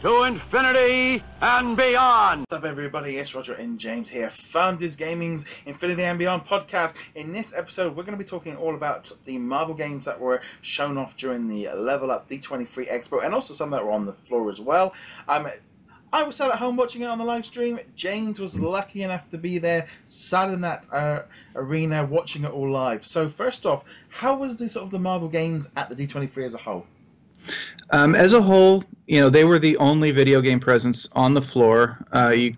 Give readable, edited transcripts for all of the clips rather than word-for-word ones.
to infinity and beyond. What's up, everybody? It's Roger and James here, Founders Gaming's Infinity and Beyond podcast. In this episode, we're going to be talking all about the Marvel games that were shown off during the Level Up D23 Expo, and also some that were on the floor as well. I was sat at home watching it on the live stream. James was lucky enough to be there, sat in that arena watching it all live. So first off, how was the Marvel games at the D23 as a whole? As a whole, they were the only video game presence on the floor.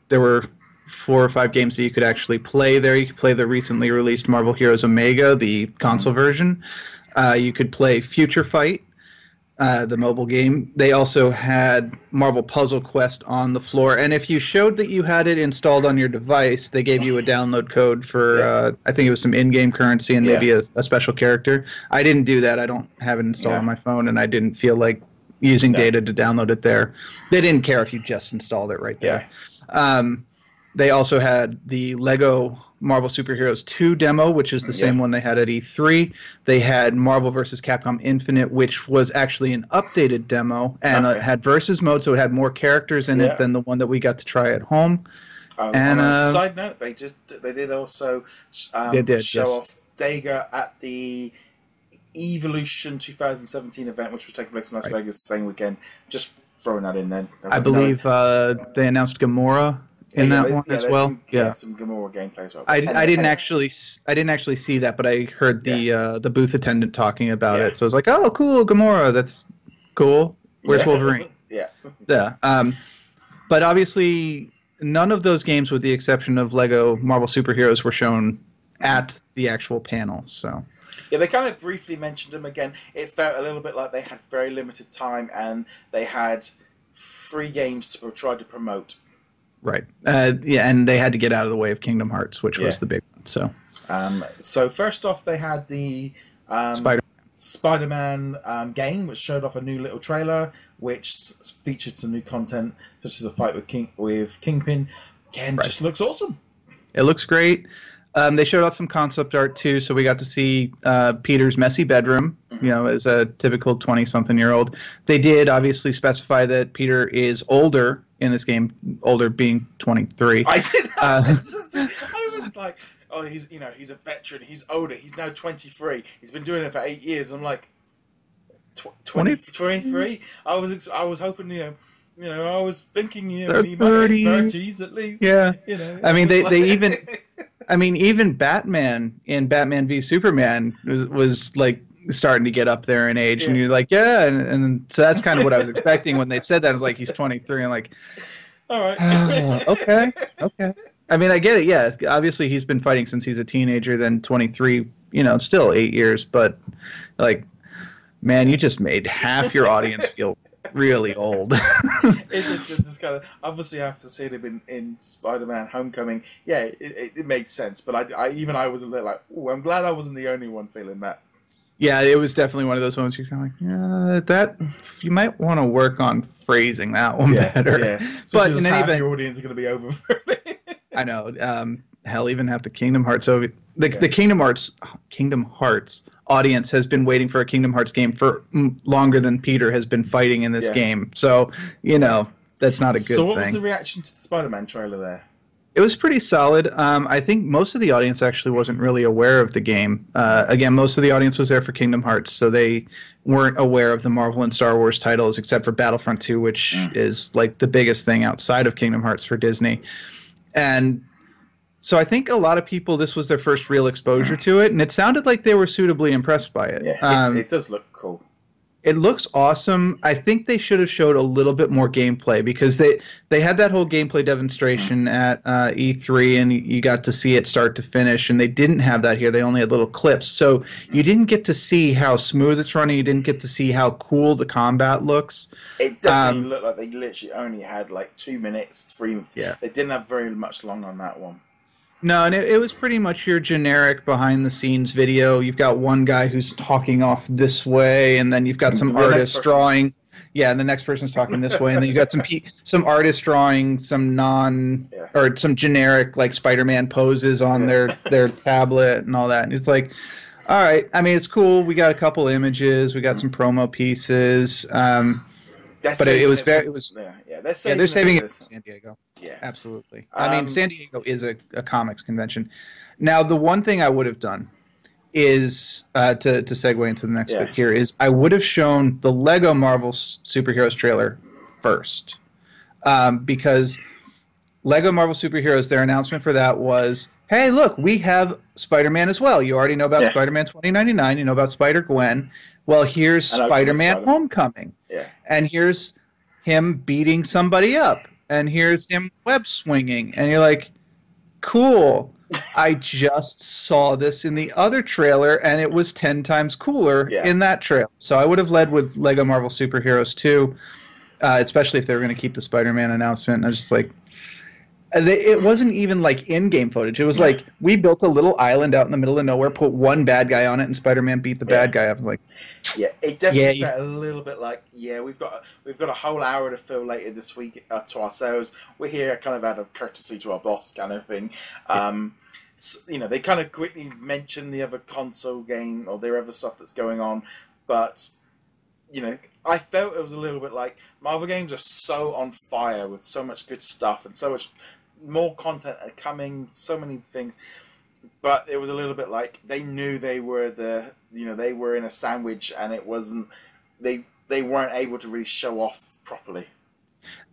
There were 4 or 5 games that you could actually play there. You could play the recently released Marvel Heroes Omega, the console version. You could play Future Fight, the mobile game. They also had Marvel Puzzle Quest on the floor. And if you showed that you had it installed on your device, they gave you a download code for, I think it was some in-game currency and maybe a special character. I didn't do that. I don't have it installed on my phone, and I didn't feel like using data to download it there. They didn't care if you just installed it right there. They also had the Lego Marvel Superheroes 2 demo, which is the same one they had at E3. They had Marvel vs. Capcom Infinite, which was actually an updated demo, and it had versus mode, so it had more characters in it than the one that we got to try at home. And on a side note, they did also show off Dagger at the Evolution 2017 event, which was taking place in Las Vegas the same weekend. Just throwing that in then. I believe they announced Gamora in that one as well. Some Gamora gameplay as well. I didn't actually see that, but I heard the booth attendant talking about it. So I was like, oh, cool, Gamora. That's cool. Where's Wolverine? But obviously, none of those games, with the exception of Lego Marvel Superheroes, were shown at the actual panel. So. Yeah, they kind of briefly mentioned them again. It felt a little bit like they had very limited time and they had 3 games to try to promote. Right. And they had to get out of the way of Kingdom Hearts, which was the big one. So first off, they had the Spider-Man game, which showed off a new little trailer, which featured some new content, such as a fight with Kingpin. Again, just looks awesome. It looks great. They showed off some concept art too, so we got to see Peter's messy bedroom, as a typical 20-something-year-old. They did obviously specify that Peter is older in this game, older being 23. I did. I was like, oh, he's a veteran. He's older. He's now 23. He's been doing it for 8 years. I'm like, 23. I was hoping, I was thinking, he might be 30s at least. Yeah. I mean, they even. I mean, even Batman in Batman v Superman was like starting to get up there in age, and you're like, and so that's kind of what I was expecting when they said that. I was like, he's 23. I'm like, all right, okay. I mean, I get it. Yeah, obviously he's been fighting since he's a teenager. Then 23, still 8 years, but like, man, you just made half your audience feel really old. It just kind of, obviously after seeing him in Spider-Man Homecoming, it made sense. But I was a little like, oh, I'm glad I wasn't the only one feeling that. Yeah, it was definitely one of those moments you're kind of like, that you might want to work on phrasing that one better. Yeah, but in any event, your audience are going to be over for it. I know. Hell, even half the Kingdom Hearts the Kingdom Hearts audience has been waiting for a Kingdom Hearts game for longer than Peter has been fighting in this game. So, that's not a good thing. So what was the reaction to the Spider-Man trailer there? It was pretty solid. I think most of the audience actually wasn't really aware of the game. Again, most of the audience was there for Kingdom Hearts, so they weren't aware of the Marvel and Star Wars titles, except for Battlefront 2, which is like the biggest thing outside of Kingdom Hearts for Disney. And so I think a lot of people, this was their first real exposure to it, and it sounded like they were suitably impressed by it. Yeah, it does look cool. It looks awesome. I think they should have showed a little bit more gameplay, because they had that whole gameplay demonstration at E3, and you got to see it start to finish, and they didn't have that here. They only had little clips. So you didn't get to see how smooth it's running. You didn't get to see how cool the combat looks. It definitely looked like they literally only had like 2 minutes, 3 minutes. Yeah. They didn't have very much long on that one. No, and it was pretty much your generic behind-the-scenes video. You've got one guy who's talking off this way, and then you've got some artist drawing. Yeah, and the next person's talking this way, and then you've got some artists drawing some or some generic like Spider-Man poses on their tablet and all that. And it's like, all right, I mean, it's cool. We got a couple images. We got some promo pieces. But it was very, it was, they're saving it for San Diego. Yeah, absolutely. I mean, San Diego is a comics convention. Now, the one thing I would have done is to segue into the next bit here is I would have shown the Lego Marvel Superheroes trailer first, because Lego Marvel Superheroes, their announcement for that was, hey, look, we have Spider-Man as well. You already know about Spider-Man 2099. You know about Spider-Gwen. Well, here's Spider-Man Homecoming. Yeah. And here's him beating somebody up. And here's him web swinging. And you're like, cool. I just saw this in the other trailer, and it was 10 times cooler in that trailer. So I would have led with Lego Marvel Superheroes 2, especially if they were going to keep the Spider-Man announcement. And I was just like, it wasn't even like in-game footage. It was like we built a little island out in the middle of nowhere, put one bad guy on it, and Spider-Man beat the bad guy up. Like, it definitely felt a little bit like, we've got a whole hour to fill later this week to ourselves. We're here kind of out of courtesy to our boss, kind of thing. You know, they kind of quickly mention the other console game or their other stuff that's going on, but you know, I felt it was a little bit like Marvel games are so on fire with so much good stuff and so much more content are coming, so many things, but it was a little bit like they knew they were they were in a sandwich, and it wasn't they weren't able to really show off properly.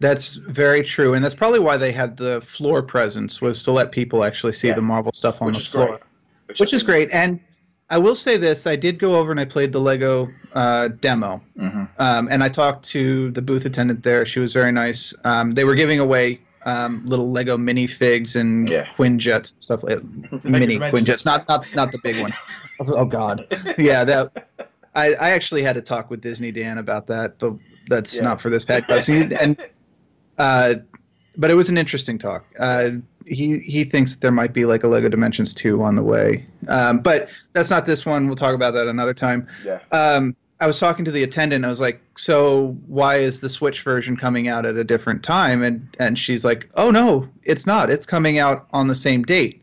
That's very true, and that's probably why they had the floor presence, was to let people actually see the Marvel stuff on the floor, which is great. And I will say this: I did go over and I played the Lego demo, and I talked to the booth attendant there. She was very nice. They were giving away little Lego minifigs and Quinjets and stuff like mini Quinjets, not the big one. Oh God, that. I actually had to talk with Disney Dan about that, but that's not for this podcast. But it was an interesting talk. He thinks there might be like a Lego Dimensions 2 on the way, but that's not this one. We'll talk about that another time. I was talking to the attendant. I was like, so why is the Switch version coming out at a different time? And she's like, oh, no, it's not. It's coming out on the same date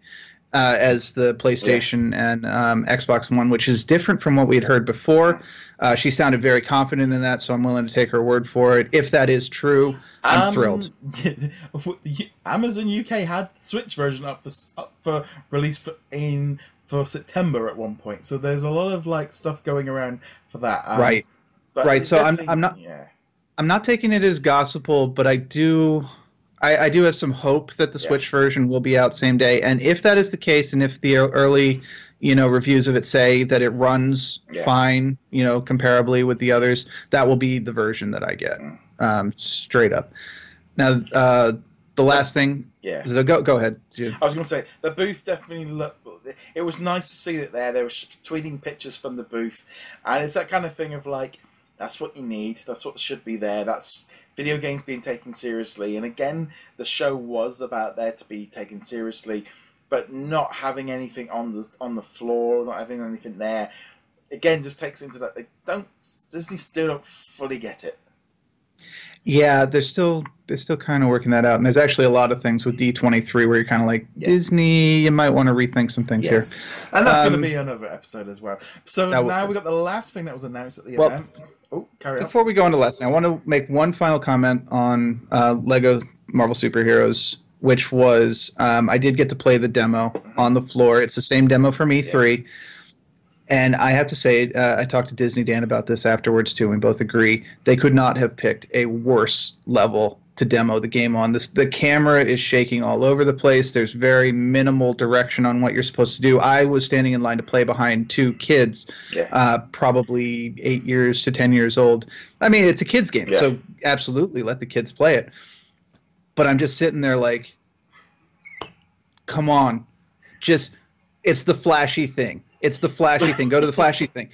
as the PlayStation and Xbox One, which is different from what we had heard before. She sounded very confident in that, so I'm willing to take her word for it. If that is true, I'm thrilled. Amazon UK had the Switch version up for release for September at one point, so there's a lot of like stuff going around for that. Right. So I'm not taking it as gospel, but I do have some hope that the Switch version will be out same day. And if that is the case, and if the early, reviews of it say that it runs fine, comparably with the others, that will be the version that I get, straight up. Now, the last thing. So go ahead. I was going to say, the booth definitely looked. It was nice to see it there. They were tweeting pictures from the booth, and it's that kind of thing of like, that's what you need. That's what should be there. That's video games being taken seriously. And again, the show was about there to be taken seriously, but not having anything on the floor, not having anything there, again, just takes into that Disney still don't fully get it. Yeah, they're still kind of working that out, and there's actually a lot of things with D23 where you're kind of like, Disney, you might want to rethink some things here. And that's going to be another episode as well. So now we got the last thing that was announced at the event. Carry on. Before we go into the last thing, I want to make one final comment on Lego Marvel Superheroes, which was I did get to play the demo on the floor. It's the same demo from E3. And I have to say, I talked to Disney Dan about this afterwards too, and we both agree they could not have picked a worse level to demo the game on. The camera is shaking all over the place. There's very minimal direction on what you're supposed to do. I was standing in line to play behind two kids, probably 8 years to 10 years old. I mean, it's a kids game, so absolutely let the kids play it. But I'm just sitting there like, come on, it's the flashy thing. It's the flashy thing. Go to the flashy thing.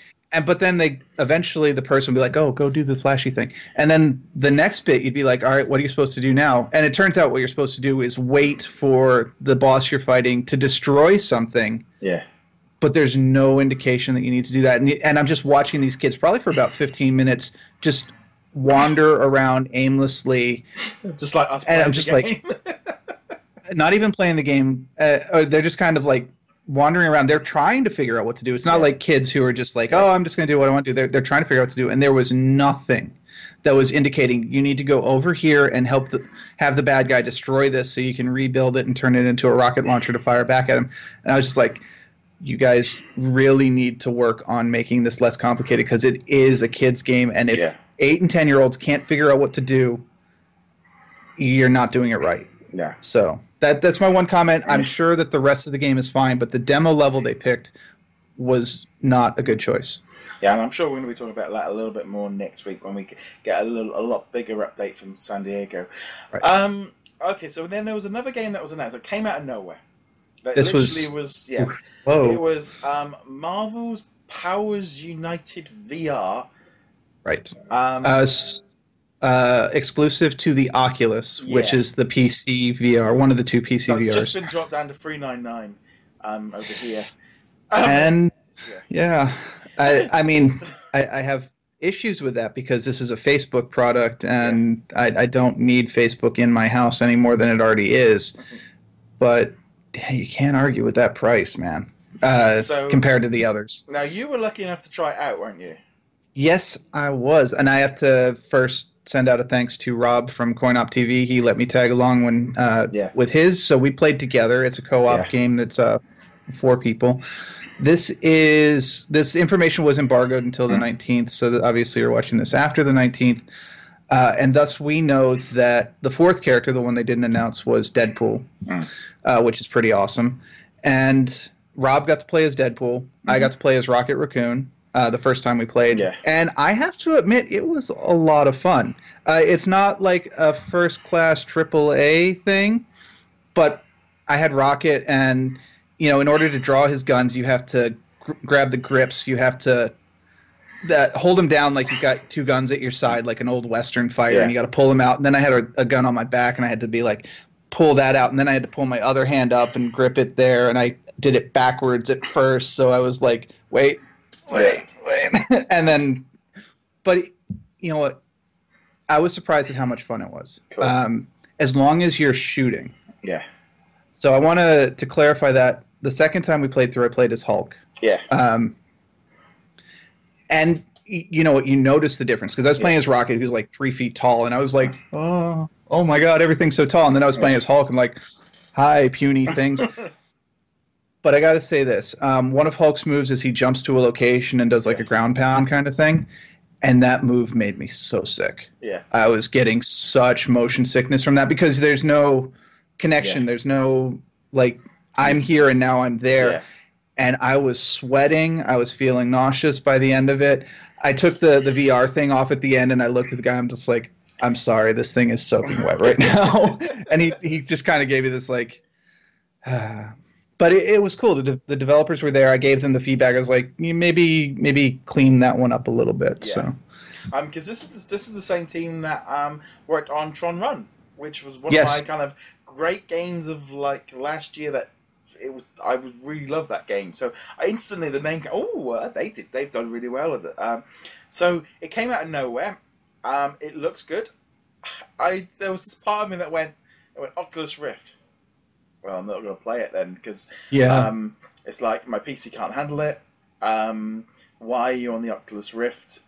But then the person will be like, oh, go do the flashy thing. And then the next bit, you'd be like, all right, what are you supposed to do now? And it turns out what you're supposed to do is wait for the boss you're fighting to destroy something. Yeah. But there's no indication that you need to do that. And I'm just watching these kids probably for about 15 minutes just wander around aimlessly. Just like us playing the game. Like, not even playing the game. They're just kind of like wandering around. They're trying to figure out what to do. It's not like kids who are just like, oh, I'm just going to do what I want to do. They're trying to figure out what to do. And there was nothing that was indicating you need to go over here and have the bad guy destroy this so you can rebuild it and turn it into a rocket launcher to fire back at him. And I was just like, you guys really need to work on making this less complicated because it is a kid's game. And if 8 and 10-year-olds can't figure out what to do, you're not doing it right. Yeah. So that's my one comment. I'm sure that the rest of the game is fine, but the demo level they picked was not a good choice. Yeah, and I'm sure we're going to be talking about that a little bit more next week when we get a lot bigger update from San Diego. Right. Okay, so then there was another game that was announced that came out of nowhere. That this was Whoa. It was Marvel's Powers United VR. Right. Exclusive to the Oculus, which is the PC VR, one of the two PC VRs. It's just been dropped down to $399 over here. I mean, I have issues with that because this is a Facebook product, and I don't need Facebook in my house any more than it already is. But you can't argue with that price, man, compared to the others. Now, you were lucky enough to try it out, weren't you? Yes, I was. And I have to first send out a thanks to Rob from CoinOp TV. He let me tag along with his, so we played together. It's a co-op game that's 4 people. This information was embargoed until the 19th, so that obviously you're watching this after the 19th. And thus we know that the 4th character, the one they didn't announce, was Deadpool, which is pretty awesome. And Rob got to play as Deadpool. I got to play as Rocket Raccoon the first time we played. Yeah. And I have to admit, it was a lot of fun. It's not like a first-class AAA thing, but I had Rocket, and in order to draw his guns, you have to grab the grips. You have to hold him down like you've got 2 guns at your side, like an old Western fighter, and you got to pull him out. And then I had a gun on my back, and I had to be like, pull that out. And then I had to pull my other hand up and grip it there. And I did it backwards at first, so I was like, wait. And then, but you know what? I was surprised at how much fun it was. Cool. As long as you're shooting. Yeah. So I want to clarify that the second time we played through, I played as Hulk. Yeah. And you know what? You notice the difference because I was playing as Rocket, who's like 3 feet tall, and I was like, oh my God, everything's so tall. And then I was playing as Hulk, and like, hi, puny things. But I got to say this. One of Hulk's moves is he jumps to a location and does like a ground pound kind of thing. And that move made me so sick. Yeah. I was getting such motion sickness from that because there's no connection. There's no, like, I'm here and now I'm there. Yeah. And I was sweating. I was feeling nauseous by the end of it. I took the VR thing off at the end, and I looked at the guy. I'm just like, I'm sorry. This thing is soaking wet right now. And he just kind of gave me this, like... But it was cool. The developers were there. I gave them the feedback. I was like, maybe clean that one up a little bit. Yeah. So, because this is the same team that worked on Tron Run, which was one of my kind of great games of like last year. I really loved that game. So I instantly the name. They've done really well with it. So it came out of nowhere. It looks good. There was this part of me that went Oculus Rift. Well, I'm not going to play it then because it's like my PC can't handle it. Why are you on the Oculus Rift?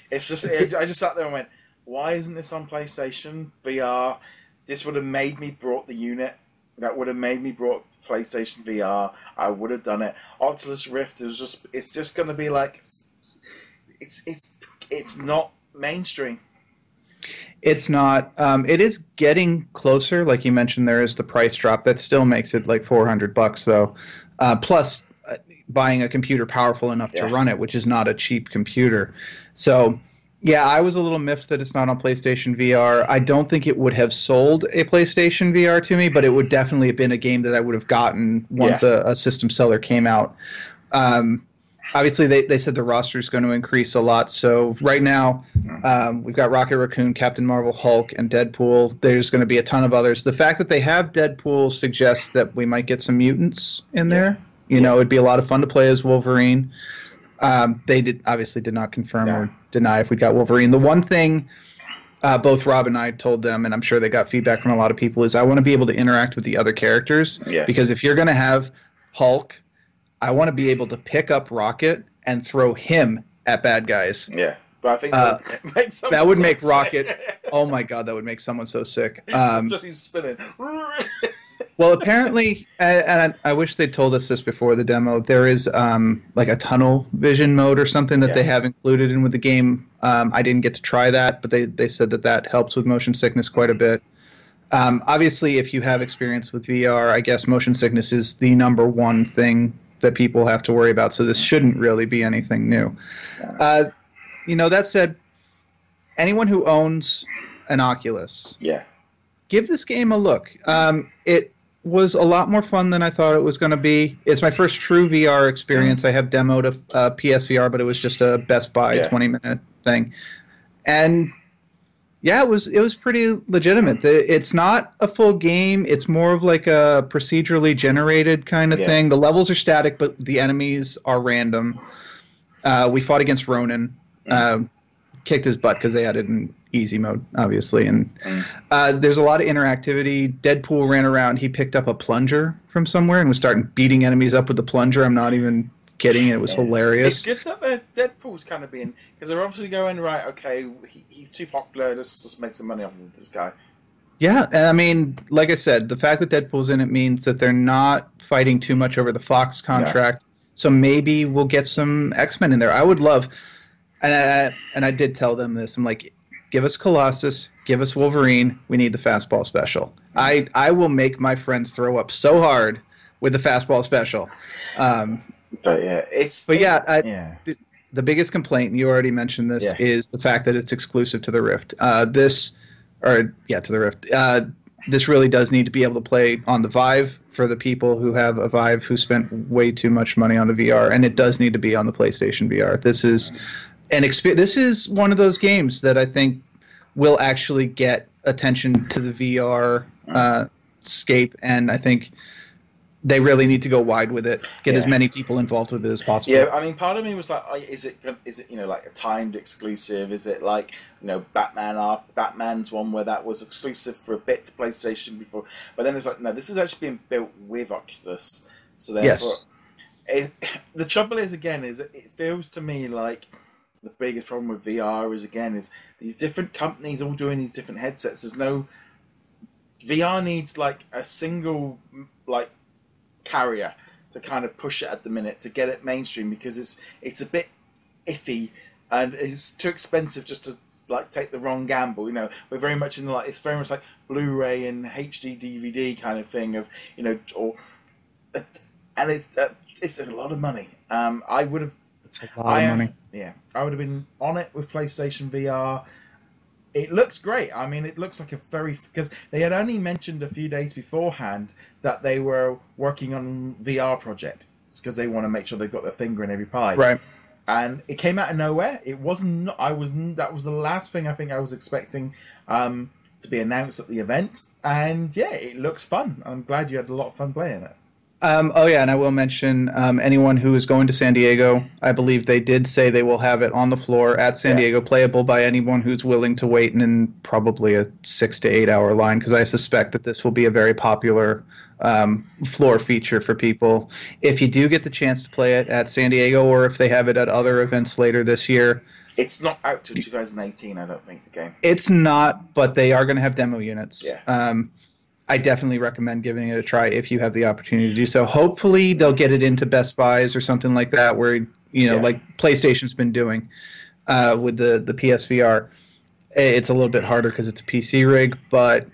It's just I just sat there and went, why isn't this on PlayStation VR? This would have made me brought the unit. That would have made me brought PlayStation VR. I would have done it. Oculus Rift is just going to be like it's not mainstream. It's not. It is getting closer. Like you mentioned, there is the price drop. That still makes it like $400 though. Plus, buying a computer powerful enough to run it, which is not a cheap computer. So, yeah, I was a little miffed that it's not on PlayStation VR. I don't think it would have sold a PlayStation VR to me, but it would definitely have been a game that I would have gotten once a system seller came out. Obviously, they said the roster is going to increase a lot. So right now, we've got Rocket Raccoon, Captain Marvel, Hulk, and Deadpool. There's going to be a ton of others. The fact that they have Deadpool suggests that we might get some mutants in there. It'd be a lot of fun to play as Wolverine. They obviously did not confirm or deny if we got Wolverine. The one thing both Rob and I told them, and I'm sure they got feedback from a lot of people, is I want to be able to interact with the other characters. Yeah. Because if you're going to have Hulk. I want to be able to pick up Rocket and throw him at bad guys. Yeah. But I think that would make Rocket. Oh my god, that would make someone so sick. Especially spinning. Well, apparently, and I wish they told us this before the demo. There is like a tunnel vision mode or something that they have included in with the game. I didn't get to try that, but they said that helps with motion sickness quite a bit. Obviously, if you have experience with VR, I guess motion sickness is the number one thing that people have to worry about. So this shouldn't really be anything new. That said, anyone who owns an Oculus, give this game a look. It was a lot more fun than I thought it was going to be. It's my first true VR experience. I have demoed a PSVR, but it was just a Best Buy 20-minute thing. And yeah, it was pretty legitimate. It's not a full game. It's more of like a procedurally generated kind of thing. The levels are static, but the enemies are random. We fought against Ronan. Kicked his butt because they had it in easy mode, obviously. And there's a lot of interactivity. Deadpool ran around. He picked up a plunger from somewhere and was starting beating enemies up with the plunger. I'm not even kidding. It was hilarious. It's good that Deadpool's kind of being... Because they're obviously going, right, okay, he's too popular. Let's just make some money off of this guy. Yeah, and I mean, like I said, the fact that Deadpool's in it means that they're not fighting too much over the Fox contract. So maybe we'll get some X-Men in there. I would love... And I did tell them this. I'm like, give us Colossus, give us Wolverine. We need the fastball special. I will make my friends throw up so hard with the fastball special. The biggest complaint, and you already mentioned this, is the fact that it's exclusive to the Rift. To the Rift. This really does need to be able to play on the Vive for the people who have a Vive who spent way too much money on the VR, and it does need to be on the PlayStation VR. This is this is one of those games that I think will actually get attention to the VR scape, and I think they really need to go wide with it, get as many people involved with it as possible. Yeah, I mean, part of me was like, is it like a timed exclusive? Is it like Batman's one where that was exclusive for a bit to PlayStation before? But then it's like, no, this is actually being built with Oculus, so therefore, the trouble is it feels to me like the biggest problem with VR is these different companies all doing these different headsets. There's no VR needs like a single like carrier to kind of push it at the minute to get it mainstream, because it's a bit iffy and it's too expensive just to like take the wrong gamble. We're very much in it's very much like Blu-ray and HD DVD kind of thing of and it's a lot of money. I would have. It's a lot of money. Yeah, I would have been on it with PlayStation VR. It looks great. I mean, it looks like because they had only mentioned a few days beforehand that they were working on VR project. It's because they want to make sure they've got their finger in every pie. Right. And it came out of nowhere. It wasn't. That was the last thing I think I was expecting to be announced at the event. And yeah, it looks fun. I'm glad you had a lot of fun playing it. And I will mention anyone who is going to San Diego, I believe they did say they will have it on the floor at San Diego, playable by anyone who's willing to wait in probably a 6 to 8 hour line, because I suspect that this will be a very popular floor feature for people. If you do get the chance to play it at San Diego, or if they have it at other events later this year. It's not out till 2018, I don't think, the game. It's not, but they are going to have demo units. Yeah. I definitely recommend giving it a try if you have the opportunity to do so. Hopefully they'll get it into Best Buys or something like that, where like PlayStation's been doing with the PSVR. It's a little bit harder because it's a PC rig, but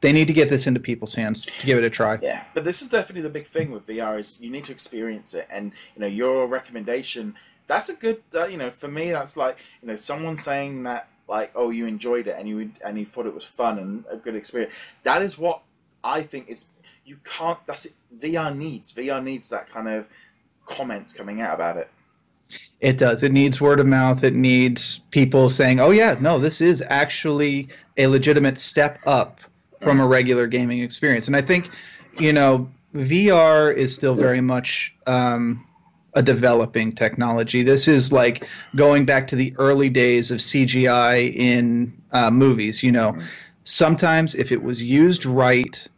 they need to get this into people's hands to give it a try. Yeah, but this is definitely the big thing with VR is you need to experience it, and your recommendation. That's a good. For me, that's like someone saying that. Like, oh, you enjoyed it and you thought it was fun and a good experience. That is what I think is. You can't. That's it. VR needs that kind of comments coming out about it. It does. It needs word of mouth. It needs people saying, "Oh yeah, no, this is actually a legitimate step up from a regular gaming experience." And I think, VR is still very much. A developing technology. This is like going back to the early days of CGI in movies. Sometimes if it was used right,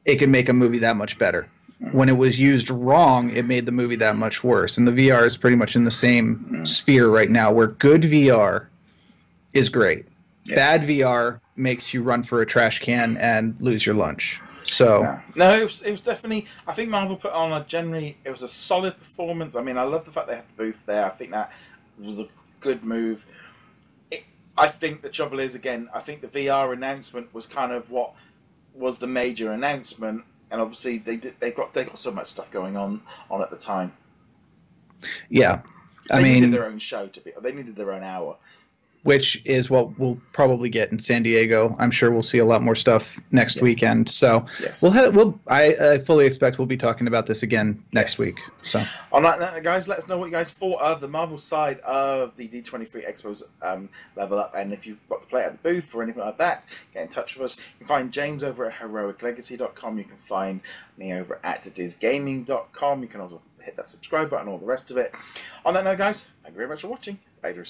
it can make a movie that much better. when it was used wrong, it made the movie that much worse. And the VR is pretty much in the same sphere right now, where good VR is great. Yeah. Bad VR makes you run for a trash can and lose your lunch. So no, it was definitely. I think Marvel put on it was a solid performance. I mean, I love the fact they had the booth there. I think that was a good move. I think the trouble is, again, I think the VR announcement was kind of what was the major announcement, and obviously they got so much stuff going on at the time. Yeah, they needed their own show they needed their own hour. Which is what we'll probably get in San Diego. I'm sure we'll see a lot more stuff next weekend. So I fully expect we'll be talking about this again next week. So on that note, guys, let us know what you guys thought of the Marvel side of the D23 Expo's Level Up, and if you've got to play at the booth or anything like that, get in touch with us. You can find James over at heroiclegacy.com. You can find me over at DisKingdom.com. You can also hit that subscribe button, all the rest of it. On that note, guys, thank you very much for watching. Later.